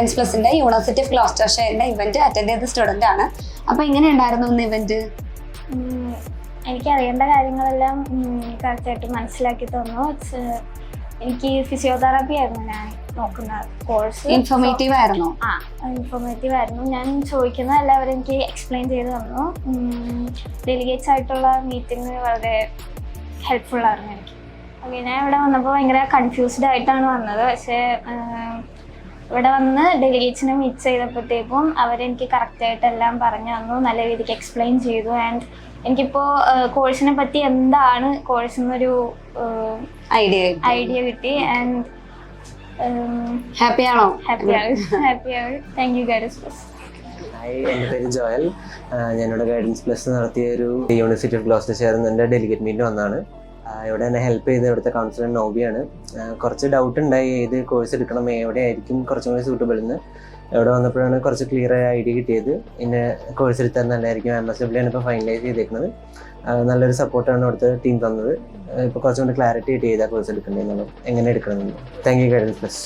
Guidance പ്ലസിന്റെ university of ഗ്ലോസ്റ്റർഷയറിന്റെ event attend ചെയ്ത സ്റ്റുഡന്റ് ആണ്. അപ്പൊ എങ്ങനെ ഉണ്ടായിരുന്നു ഇന്ന് ഇവന്റ്? എനിക്ക് അറിയേണ്ട കാര്യങ്ങളെല്ലാം കറക്റ്റായിട്ട് മനസ്സിലാക്കി തന്നു. എനിക്ക് ഫിസിയോതെറാപ്പി ആയിരുന്നു ഞാൻ നോക്കുന്ന കോഴ്സ്. ഇൻഫോർമേറ്റീവ് ആയിരുന്നു? ഇൻഫോർമേറ്റീവ് ആയിരുന്നു. ഞാൻ ചോദിക്കുന്ന എല്ലാവരും എനിക്ക് എക്സ്പ്ലെയിൻ ചെയ്ത് തന്നു. ഡെലിഗേറ്റ്സ് ആയിട്ടുള്ള മീറ്റിംഗ് വളരെ ഹെൽപ്ഫുൾ ആയിരുന്നു എനിക്ക്. ഓക്കെ, ഞാൻ ഇവിടെ വന്നപ്പോൾ ഭയങ്കര കൺഫ്യൂസ്ഡ് ആയിട്ടാണ് വന്നത്. പക്ഷേ ഇവിടെ വന്ന് ഡെലിഗേറ്റ്സിനെ മീറ്റ് ചെയ്തപ്പോഴത്തേക്കും അവരെനിക്ക് കറക്റ്റായിട്ട് എല്ലാം പറഞ്ഞു തന്നു, നല്ല രീതിക്ക് എക്സ്പ്ലെയിൻ ചെയ്തു. ആൻഡ് എനിക്കിപ്പോൾ കോഴ്സിനെ പറ്റി എന്താണ് കോഴ്സിനൊരു ഐഡിയ കിട്ടി. ആൻഡ് ഹാപ്പിയാണോ? ഹാപ്പിയാണ്. Thank you guidance plus. എൻ്റെ പേര് ജോയൽ. ഞാനിവിടെ ഗൈഡൻസ് പ്ലസ് നടത്തിയ ഒരു യൂണിവേഴ്സിറ്റി ഓഫ് ഗ്ലോസ്റ്റർഷയർ എൻ്റെ ഡെലിഗേറ്റ് മീറ്റിന് വന്നതാണ്. ഇവിടെ എന്നെ ഹെൽപ്പ് ചെയ്ത് ഇവിടുത്തെ കൗൺസിലർ നോബിയാണ്. കുറച്ച് ഡൗട്ട് ഉണ്ടായി ഏത് കോഴ്സ് എടുക്കണം, എവിടെ ആയിരിക്കും കുറച്ചും കൂടി സൂട്ടബിൾ എന്ന്. ഇവിടെ വന്നപ്പോഴാണ് കുറച്ച് ക്ലിയർ ആയ ഐഡിയ കിട്ടിയത്. ഇന്നെ കോഴ്സ് എടുത്താൽ നല്ലതായിരിക്കും. MSW ആണ് ഇപ്പോൾ ഫൈനലൈസ് ചെയ്തേക്കുന്നത്. നല്ലൊരു സപ്പോർട്ടാണ് ഇവിടുത്തെ ടീം തന്നത്. ഇപ്പോൾ കുറച്ചും കൂടി ക്ലാരിറ്റി കിട്ടി ഏതാ കോഴ്സ് എടുക്കേണ്ടതെന്നുള്ളത്, എങ്ങനെ എടുക്കണമെന്നുള്ളത്. Thank you guidance plus.